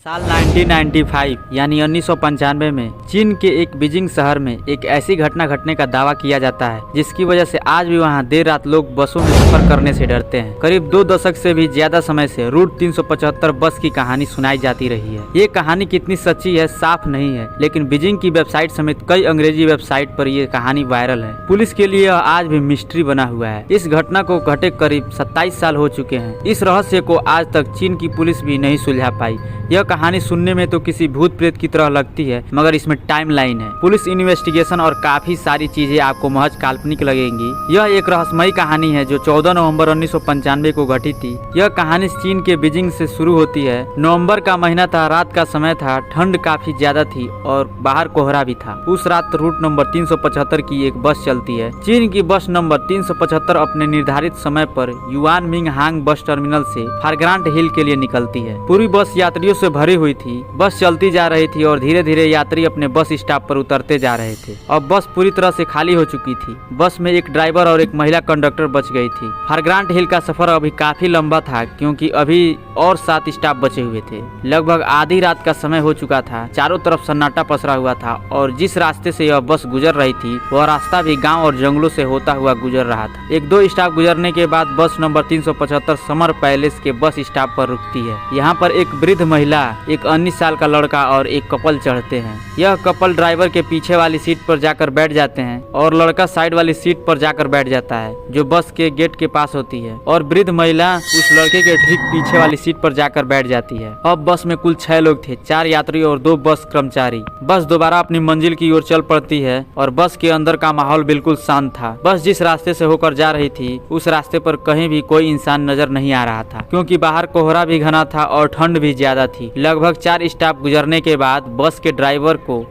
साल 1995 यानी 1995 में चीन के एक बीजिंग शहर में एक ऐसी घटना घटने का दावा किया जाता है जिसकी वजह से आज भी वहां देर रात लोग बसों में सफर करने से डरते हैं। करीब 2 दशक से भी ज्यादा समय से रूट 375 बस की कहानी सुनाई जाती रही है। ये कहानी कितनी सच्ची है साफ नहीं है, लेकिन बीजिंग की वेबसाइट समेत कई अंग्रेजी वेबसाइट पर ये कहानी वायरल है। पुलिस के लिए यह आज भी मिस्ट्री बना हुआ है। इस घटना को घटे करीब 27 साल हो चुके हैं। इस रहस्य को आज तक चीन की पुलिस भी नहीं सुलझा पाई। यह कहानी सुनने में तो किसी भूत प्रेत की तरह लगती है, मगर इसमें टाइमलाइन है, पुलिस इन्वेस्टिगेशन और काफी सारी चीजें आपको महज काल्पनिक लगेंगी। यह एक रहस्यमयी कहानी है जो 14 नवंबर 1995 को घटी थी। यह कहानी चीन के बीजिंग से शुरू होती है। नवंबर का महीना था, रात का समय था, ठंड काफी ज्यादा थी और बाहर कोहरा भी था। उस रात रूट नंबर 375 की एक बस चलती है। चीन की बस नंबर 375 अपने निर्धारित समय पर yuan Ming Hong bus terminal से फारग्रांट हिल के लिए निकलती है। पूरी बस यात्रियों से भरी हुई थी। बस चलती जा रही थी और धीरे धीरे यात्री अपने बस स्टॉप पर उतरते जा रहे थे। अब बस पूरी तरह से खाली हो चुकी थी। बस में एक ड्राइवर और एक महिला कंडक्टर बच गई थी। फारग्रांट हिल का सफर अभी काफी लंबा था क्योंकि अभी और 7 स्टॉप बचे हुए थे। लगभग आधी रात का समय हो चुका था। चारों तरफ सन्नाटा पसरा हुआ था और जिस रास्ते से यह बस गुजर रही थी वह रास्ता भी गाँव और जंगलों से होता हुआ गुजर रहा था। 1-2 स्टॉप गुजरने के बाद बस नंबर 375 समर पैलेस के बस स्टॉप पर रुकती है। यहाँ पर एक वृद्ध महिला, एक 19 साल का लड़का और एक कपल चढ़ते हैं। यह कपल ड्राइवर के पीछे वाली सीट पर जाकर बैठ जाते हैं और लड़का साइड वाली सीट पर जाकर बैठ जाता है जो बस के गेट के पास होती है, और वृद्ध महिला उस लड़के के ठीक पीछे वाली सीट पर जाकर बैठ जाती है। अब बस में कुल 6 लोग थे, 4 यात्री और 2 बस कर्मचारी। बस दोबारा अपनी मंजिल की ओर चल पड़ती है और बस के अंदर का माहौल बिल्कुल शांत था। बस जिस रास्ते से होकर जा रही थी उस रास्ते पर कहीं भी कोई इंसान नजर नहीं आ रहा था क्योंकि बाहर कोहरा भी घना था और ठंड भी ज्यादा थी। लगभग 4 स्टॉप गुजरने के बाद बस के ड्राइवर को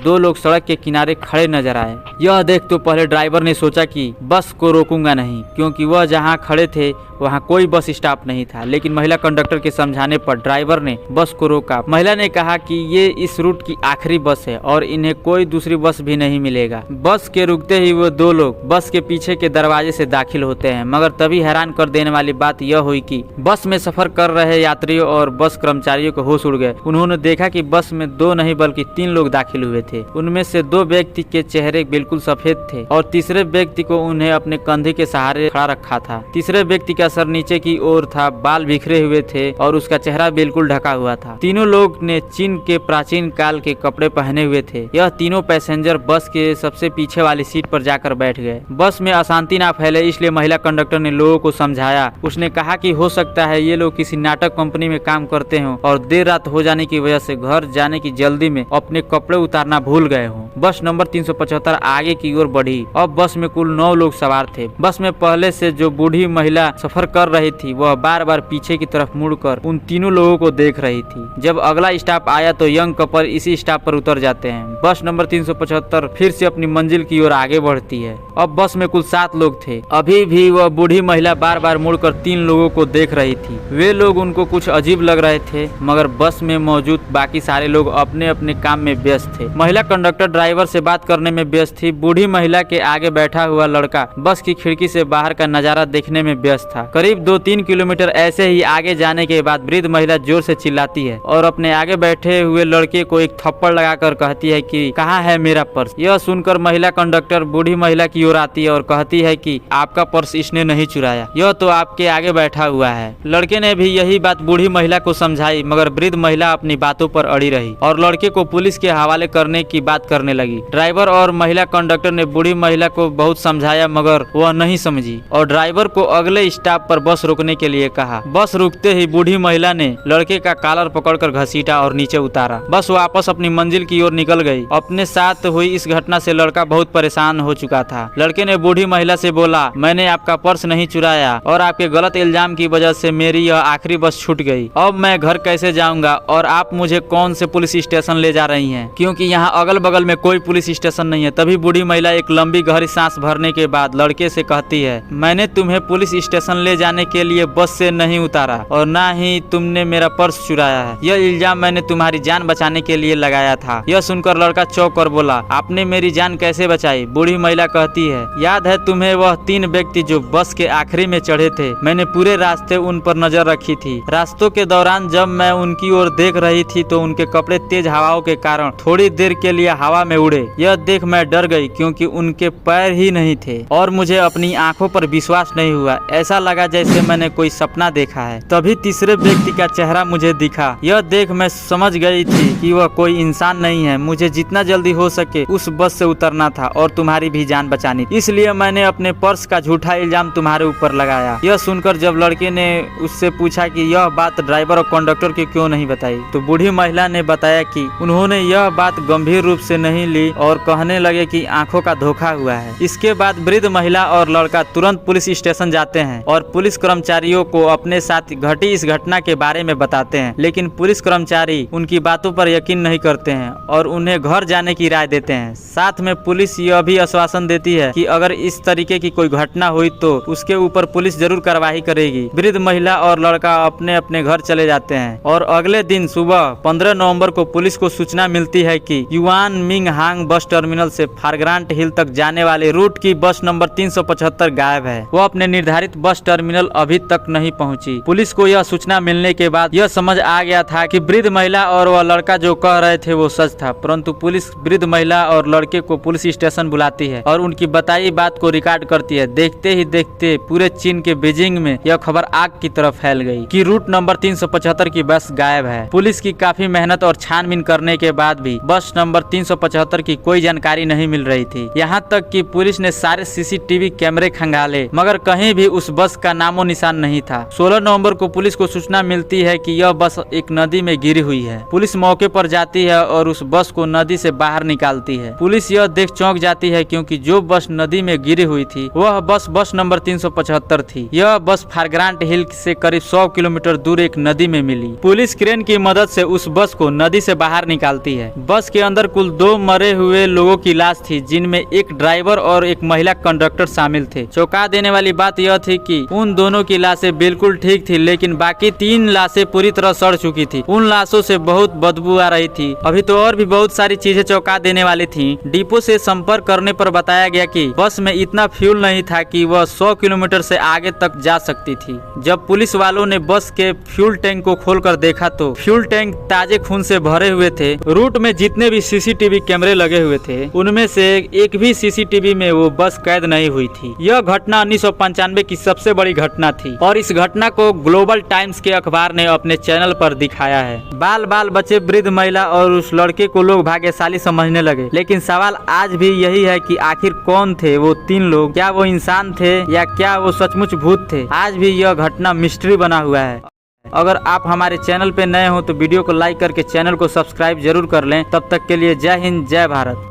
2 लोग सड़क के किनारे खड़े नजर आए। यह देख तो पहले ड्राइवर ने सोचा कि बस को रोकूंगा नहीं, क्योंकि वह जहां खड़े थे वहां कोई बस स्टॉप नहीं था। लेकिन महिला कंडक्टर के समझाने पर ड्राइवर ने बस को रोका। महिला ने कहा कि ये इस रूट की आखिरी बस है और इन्हें कोई दूसरी बस भी नहीं मिलेगा। बस के रुकते ही वो 2 लोग बस के पीछे के दरवाजे से दाखिल होते हैं, मगर तभी हैरान कर देने वाली बात यह हुई कि बस में सफर कर रहे यात्रियों और बस कर्मचारियों को होश उड़ गए। उन्होंने देखा कि बस में 2 नहीं बल्कि 3 लोग दाखिल हुए थे। उनमें से 2 व्यक्ति के चेहरे बिल्कुल सफेद थे और तीसरे व्यक्ति को उन्हें अपने कंधे के सहारे खड़ा रखा था। तीसरे व्यक्ति का सर नीचे की ओर था, बाल बिखरे हुए थे और उसका चेहरा बिल्कुल ढका हुआ था। तीनों लोग ने चीन के प्राचीन काल के कपड़े पहने हुए थे। यह तीनों पैसेंजर बस के सबसे पीछे वाली सीट पर जाकर बैठ गए। बस में अशांति ना फैले इसलिए महिला कंडक्टर ने लोगों को समझाया। उसने कहा कि हो सकता है ये लोग किसी नाटक कंपनी में काम करते हों और देर रात हो जाने की वजह से घर जाने की जल्दी में अपने कपड़े उतारना भूल गए हों। बस नंबर 375 आगे की ओर बढ़ी। अब बस में कुल 9 लोग सवार थे। बस में पहले से जो बूढ़ी महिला सफर कर रही थी वह बार बार पीछे की तरफ मुड़कर उन तीनों लोगों को देख रही थी। जब अगला स्टॉप आया तो यंग कपल इसी स्टॉप पर उतर जाते हैं। बस नंबर 375 फिर से अपनी मंजिल की ओर आगे बढ़ती है। अब बस में कुल 7 लोग थे। अभी भी वह बूढ़ी महिला बार बार मुड़कर 3 लोगों को देख रही थी। वे लोग उनको कुछ अजीब लग रहे थे, मगर बस में मौजूद बाकी सारे लोग अपने अपने काम में व्यस्त थे। महिला कंडक्टर ड्राइवर से बात करने में व्यस्त थी। बूढ़ी महिला के आगे बैठा हुआ लड़का बस की खिड़की से बाहर का नजारा देखने में व्यस्त था। करीब 2-3 किलोमीटर ऐसे ही आगे जाने के बाद वृद्ध महिला जोर से चिल्लाती है और अपने आगे बैठे हुए लड़के को एक थप्पड़ लगाकर कहती है कि कहाँ है मेरा पर्स। यह सुनकर महिला कंडक्टर बूढ़ी महिला की ओर आती है और कहती है कि आपका पर्स इसने नहीं चुराया, यह तो आपके आगे बैठा हुआ है। लड़के ने भी यही बात बूढ़ी महिला को समझाई, मगर वृद्ध महिला अपनी बातों पर अड़ी रही और लड़के को पुलिस के हवाले करने की बात करने लगी। ड्राइवर और महिला कंडक्टर ने बूढ़ी महिला को बहुत समझाया मगर वह नहीं समझी और ड्राइवर को अगले स्टॉप पर बस रोकने के लिए कहा। बस रुकते ही बूढ़ी महिला ने लड़के का कॉलर पकड़कर घसीटा और नीचे उतारा। बस वापस अपनी मंजिल की ओर निकल गई। अपने साथ हुई इस घटना से लड़का बहुत परेशान हो चुका था। लड़के ने बूढ़ी महिला से बोला, मैंने आपका पर्स नहीं चुराया और आपके गलत इल्जाम की वजह से मेरी यह आखिरी बस छूट गई। अब मैं घर कैसे जाऊंगा और आप मुझे कौन से पुलिस स्टेशन ले जा रही हैं, क्योंकि यहाँ अगल बगल में कोई पुलिस स्टेशन नहीं है। तभी बूढ़ी महिला एक लंबी गहरी सांस भरने के बाद लड़के से कहती है, मैंने तुम्हें पुलिस स्टेशन ले जाने के लिए बस से नहीं उतारा और ना ही तुमने मेरा पर्स चुराया है। यह इल्जाम मैंने तुम्हारी जान बचाने के लिए लगाया था। यह सुनकर लड़का चौंक कर बोला, आपने मेरी जान कैसे बचाई? बूढ़ी महिला कहती है, याद है तुम्हें वह 3 व्यक्ति जो बस के आखिरी में चढ़े थे? मैंने पूरे रास्ते उन पर नजर रखी थी। रास्तों के दौरान जब मैं उनकी ओर देख रही थी तो उनके कपड़े तेज हवाओं के कारण थोड़ी देर के लिए हवा में उड़े। यह देख मैं डर गई क्योंकि उनके पैर ही नहीं थे और मुझे अपनी आंखों पर विश्वास नहीं हुआ। ऐसा लगा जैसे मैंने कोई सपना देखा है। तभी तीसरे व्यक्ति का चेहरा मुझे दिखा। यह देख मैं समझ गई थी कि वह कोई इंसान नहीं है। मुझे जितना जल्दी हो सके उस बस से उतरना था और तुम्हारी भी जान बचानी, इसलिए मैंने अपने पर्स का झूठा इल्जाम तुम्हारे ऊपर लगाया। यह सुनकर जब लड़के ने उससे पूछा कि यह बात ड्राइवर और कंडक्टर की क्यों नहीं बताई, तो बूढ़ी महिला ने बताया कि उन्होंने यह बात गंभीर रूप से नहीं ली और कहने लगे कि आंखों का धोखा हुआ है। इसके बाद वृद्ध महिला और लड़का तुरंत पुलिस स्टेशन जाते हैं और पुलिस कर्मचारियों को अपने साथ घटी इस घटना के बारे में बताते हैं, लेकिन पुलिस कर्मचारी उनकी बातों पर यकीन नहीं करते हैं और उन्हें घर जाने की राय देते हैं। साथ में पुलिस यह भी आश्वासन देती है कि अगर इस तरीके की कोई घटना हुई तो उसके ऊपर पुलिस जरूर कार्रवाई करेगी। वृद्ध महिला और लड़का अपने अपने घर चले जाते हैं और अगले दिन सुबह 15 नवंबर को पुलिस को सूचना मिलती है कि yuan Ming Hong bus terminal से फारग्रांट हिल तक जाने वाले रूट की बस नंबर 375 गायब है। वो अपने निर्धारित बस टर्मिनल अभी तक नहीं पहुंची। पुलिस को यह सूचना मिलने के बाद यह समझ आ गया था कि वृद्ध महिला और वह लड़का जो कह रहे थे वो सच था, परंतु पुलिस वृद्ध महिला और लड़के को पुलिस स्टेशन बुलाती है और उनकी बताई बात को रिकॉर्ड करती है। देखते ही देखते पूरे चीन के बीजिंग में यह खबर आग की तरफ फैल गई कि रूट नंबर 375 की बस गायब है। पुलिस की काफी मेहनत और छानबीन करने के बाद भी बस नंबर 375 की कोई जानकारी नहीं मिल रही थी। यहाँ तक कि पुलिस ने सारे सीसीटीवी कैमरे खंगाले मगर कहीं भी उस बस का नामो निशान नहीं था। 16 नवंबर को पुलिस को सूचना मिलती है कि यह बस एक नदी में गिरी हुई है। पुलिस मौके पर जाती है और उस बस को नदी से बाहर निकालती है। पुलिस यह देख चौंक जाती है क्योंकि जो बस नदी में गिरी हुई थी वह बस नंबर 375 थी। यह बस फारग्रांट हिल से करीब 100 किलोमीटर दूर एक नदी में मिली। पुलिस क्रेन की मदद से उस बस को नदी से बाहर निकालती है। बस के अंदर कुल 2 मरे हुए लोगों की लाश थी, जिनमें एक ड्राइवर और एक महिला कंडक्टर शामिल थे। चौंका देने वाली बात यह थी कि उन दोनों की लाशें बिल्कुल ठीक थी, लेकिन बाकी 3 लाशें पूरी तरह सड़ चुकी थी। उन लाशों से बहुत बदबू आ रही थी। अभी तो और भी बहुत सारी चीजें चौंका देने वाली थी। डिपो से संपर्क करने पर बताया गया कि बस में इतना फ्यूल नहीं था कि वह 100 किलोमीटर से आगे तक जा सकती थी। जब पुलिस वालों ने बस के फ्यूल टैंक को खोलकर देखा तो फ्यूल टैंक ताजे खून से भरे हुए थे। रूट में जितने भी सीसीटीवी कैमरे लगे हुए थे उनमें से एक भी सीसीटीवी में वो बस कैद नहीं हुई थी। यह घटना 1995 की सबसे बड़ी घटना थी और इस घटना को ग्लोबल टाइम्स के अखबार ने अपने चैनल पर दिखाया है। बाल बाल बचे वृद्ध महिला और उस लड़के को लोग भाग्यशाली समझने लगे, लेकिन सवाल आज भी यही है कि आखिर कौन थे वो 3 लोग? क्या वो इंसान थे या क्या वो सचमुच भूत थे? आज भी यह घटना मिस्ट्री बना हुआ है। अगर आप हमारे चैनल पे नए हो तो वीडियो को लाइक करके चैनल को सब्सक्राइब जरूर कर लें। तब तक के लिए जय हिंद, जय भारत।